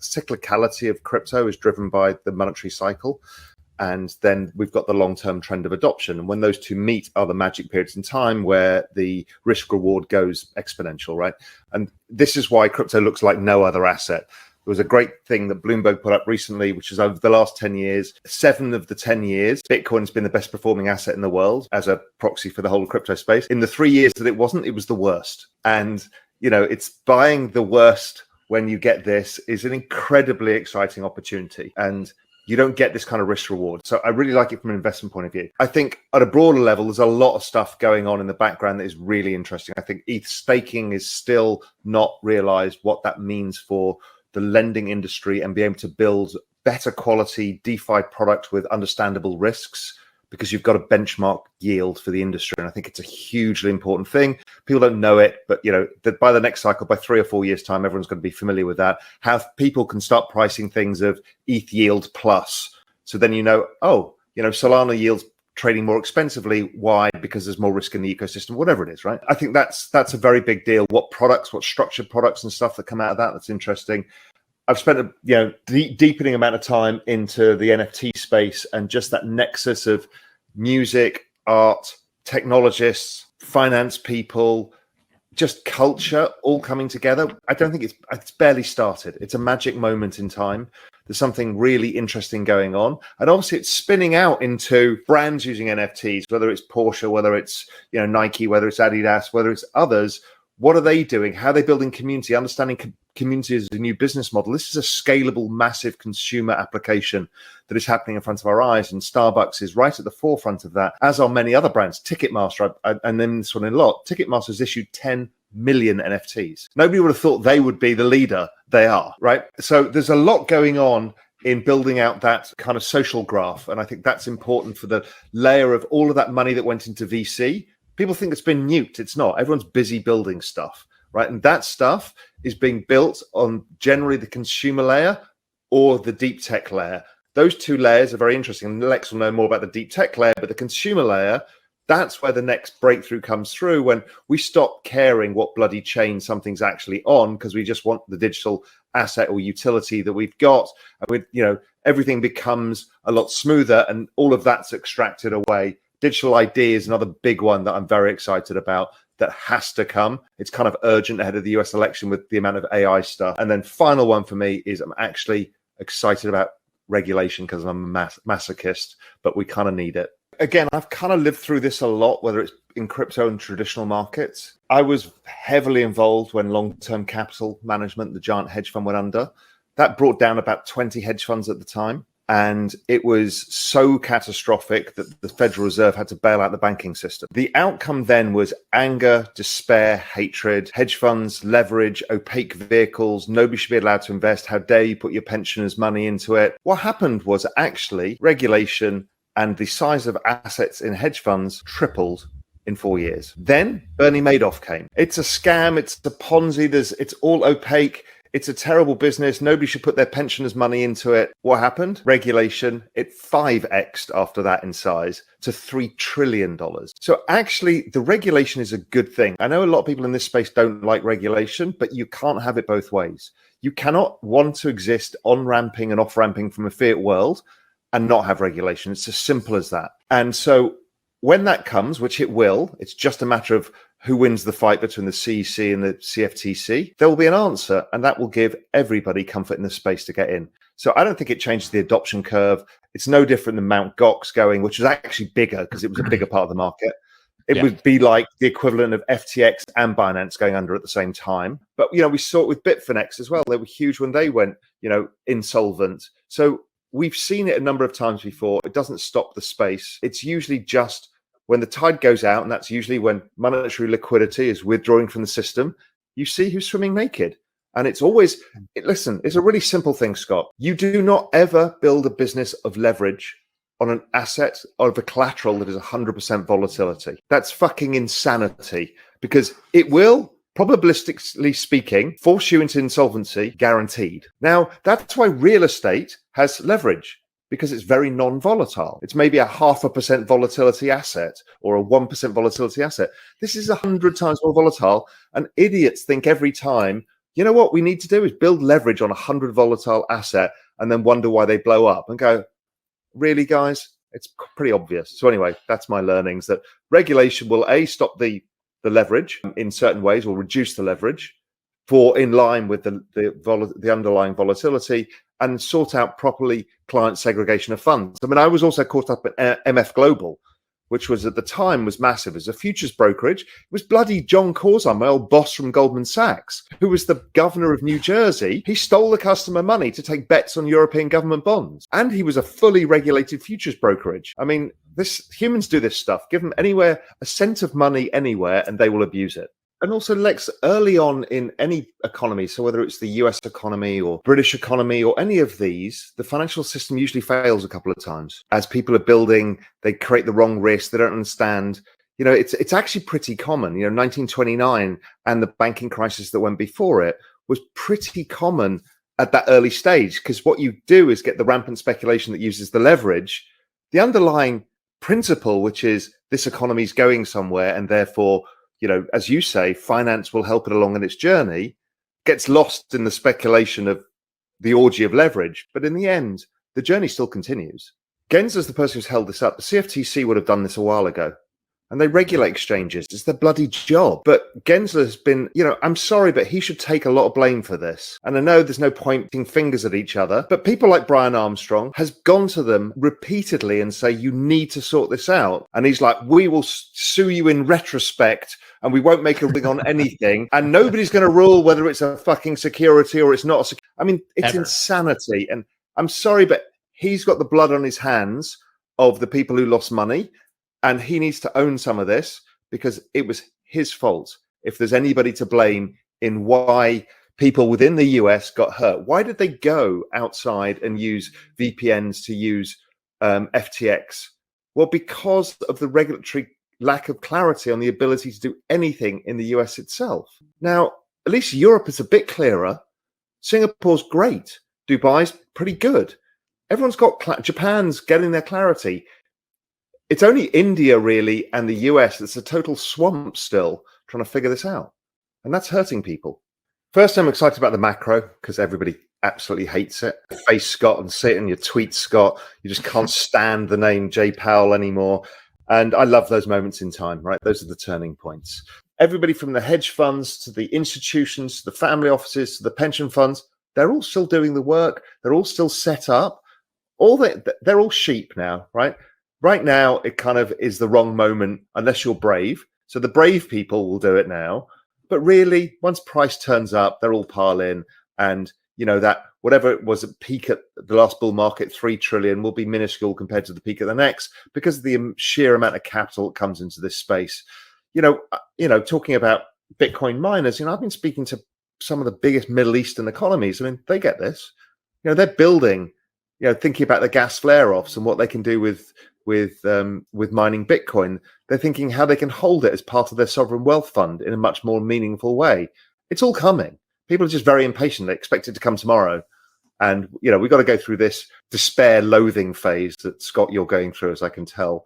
cyclicality of crypto is driven by the monetary cycle. And then we've got the long-term trend of adoption. And when those two meet are the magic periods in time where the risk reward goes exponential, right? And this is why crypto looks like no other asset. There was a great thing that Bloomberg put up recently, which is over the last 10 years, 7 of the 10 years, Bitcoin's been the best performing asset in the world as a proxy for the whole crypto space. In the 3 years that it wasn't, it was the worst. And, it's buying the worst when you get this is an incredibly exciting opportunity. And you don't get this kind of risk reward. So I really like it from an investment point of view. I think at a broader level, there's a lot of stuff going on in the background that is really interesting. I think ETH staking is still not realized what that means for the lending industry and be able to build better quality DeFi products with understandable risks, because you've got a benchmark yield for the industry. And I think it's a hugely important thing. People don't know it, but that by the next cycle, by 3 or 4 years time, everyone's going to be familiar with that. How people can start pricing things of ETH yield plus. So then Solana yields trading more expensively. Why? Because there's more risk in the ecosystem, whatever it is, right? I think that's a very big deal. What structured products and stuff that come out of that's interesting. I've spent a deepening amount of time into the NFT space and just that nexus of music, art, technologists, finance people, just culture all coming together. I don't think it's barely started. It's a magic moment in time. There's something really interesting going on. And obviously it's spinning out into brands using NFTs, whether it's Porsche, whether it's Nike, whether it's Adidas, whether it's others. What are they doing? How are they building community? Understanding community as a new business model. This is a scalable, massive consumer application that is happening in front of our eyes. And Starbucks is right at the forefront of that, as are many other brands. Ticketmaster, and then this one in a lot. Ticketmaster has issued 10 million NFTs. Nobody would have thought they would be the leader. They are, right? So there's a lot going on in building out that kind of social graph. And I think that's important for the layer of all of that money that went into VC. People think it's been nuked. It's not. Everyone's busy building stuff, right? And that stuff is being built on generally the consumer layer or the deep tech layer. Those two layers are very interesting. And Lex will know more about the deep tech layer, but the consumer layer, that's where the next breakthrough comes through, when we stop caring what bloody chain something's actually on, because we just want the digital asset or utility that we've got. And everything becomes a lot smoother, and all of that's extracted away. Digital ID is another big one that I'm very excited about that has to come. It's kind of urgent ahead of the US election with the amount of AI stuff. And then final one for me is I'm actually excited about regulation, because I'm a masochist, but we kind of need it. Again, I've kind of lived through this a lot, whether it's in crypto and traditional markets. I was heavily involved when long-term capital management, the giant hedge fund, went under. That brought down about 20 hedge funds at the time. And it was so catastrophic that the Federal Reserve had to bail out the banking system. The outcome then was anger, despair, hatred, hedge funds, leverage, opaque vehicles. Nobody should be allowed to invest. How dare you put your pensioners' money into it? What happened was actually regulation, and the size of assets in hedge funds tripled in 4 years. Then Bernie Madoff came. It's a scam. It's a Ponzi. It's all opaque. It's a terrible business. Nobody should put their pensioners' money into it. What happened? Regulation. It 5x'd after that in size to $3 trillion. So actually, the regulation is a good thing. I know a lot of people in this space don't like regulation, but you can't have it both ways. You cannot want to exist on-ramping and off-ramping from a fiat world and not have regulation. It's as simple as that. And so when that comes, which it will, it's just a matter of who wins the fight between the CEC and the CFTC, there will be an answer, and that will give everybody comfort in the space to get in. So I don't think it changes the adoption curve. It's no different than Mt. Gox going, which was actually bigger because it was a bigger part of the market. It would be like the equivalent of FTX and Binance going under at the same time. But, we saw it with Bitfinex as well. They were huge when they went, insolvent. So we've seen it a number of times before. It doesn't stop the space. It's usually just when the tide goes out, and that's usually when monetary liquidity is withdrawing from the system, you see who's swimming naked. And it's always, listen, it's a really simple thing, Scott. You do not ever build a business of leverage on an asset of a collateral that is 100% volatility. That's fucking insanity, because it will, probabilistically speaking, force you into insolvency, guaranteed. Now, that's why real estate has leverage, because it's very non-volatile. It's maybe a 0.5% volatility asset or a 1% volatility asset. This is 100 times more volatile. And idiots think every time, You know what we need to do is build leverage on 100 volatile asset and then wonder why they blow up and go, really, guys? It's pretty obvious. So anyway, that's my learnings, that regulation will stop the leverage in certain ways, or reduce the leverage for in line with the underlying volatility, and sort out properly client segregation of funds. I mean, I was also caught up at MF Global, which was at the time was massive as a futures brokerage. It was bloody John Corzine, my old boss from Goldman Sachs, who was the governor of New Jersey. He stole the customer money to take bets on European government bonds. And he was a fully regulated futures brokerage. I mean, humans do this stuff. Give them anywhere, a cent of money anywhere, and they will abuse it. And also, Lex, early on in any economy, so whether it's the US economy or British economy or any of these, the financial system usually fails a couple of times. As people are building, they create the wrong risk, they don't understand. You know, it's actually pretty common. You know, 1929 and the banking crisis that went before it was pretty common at that early stage, because what you do is get the rampant speculation that uses the leverage. The underlying principle, which is this economy is going somewhere, and therefore, you know, as you say, finance will help it along in its journey, gets lost in the speculation of the orgy of leverage. But in the end, the journey still continues. Gensler's the person who's held this up. The CFTC would have done this a while ago. And they regulate exchanges. It's their bloody job. But Gensler has been, you know, I'm sorry, but he should take a lot of blame for this. And I know there's no pointing fingers at each other, but people like Brian Armstrong has gone to them repeatedly and say, you need to sort this out. And he's like, we will sue you in retrospect, and we won't make a ruling on anything. And nobody's going to rule whether it's a fucking security or it's not. I mean, it's insanity. And I'm sorry, but he's got the blood on his hands of the people who lost money. And he needs to own some of this, because it was his fault. If there's anybody to blame in why people within the US got hurt, why did they go outside and use VPNs to use FTX? Well, because of the regulatory lack of clarity on the ability to do anything in the US itself. Now, at least Europe is a bit clearer. Singapore's great. Dubai's pretty good. Everyone's got Japan's getting their clarity. It's only India, really, and the US that's a total swamp still trying to figure this out. And that's hurting people. First, I'm excited about the macro, because everybody absolutely hates it. Face Scott and sit in your tweet, Scott. You just can't stand the name Jay Powell anymore. And I love those moments in time, right? Those are the turning points. Everybody from the hedge funds to the institutions, to the family offices, to the pension funds, they're all still doing the work. They're all still set up. They're all sheep now, right? Right now, it kind of is the wrong moment unless you're brave. So the brave people will do it now. But really, once price turns up, they're all pile in. And, you know, that whatever it was at peak at the last bull market, 3 trillion, will be minuscule compared to the peak of the next, because of the sheer amount of capital that comes into this space. You know, talking about Bitcoin miners, you know, I've been speaking to some of the biggest Middle Eastern economies. I mean, they get this. You know, they're building, you know, thinking about the gas flare-offs and what they can do with mining Bitcoin. They're thinking how they can hold it as part of their sovereign wealth fund in a much more meaningful way. It's all coming. People are just very impatient. They expect it to come tomorrow. And, you know, we've got to go through this despair, loathing phase that, Scott, you're going through, as I can tell.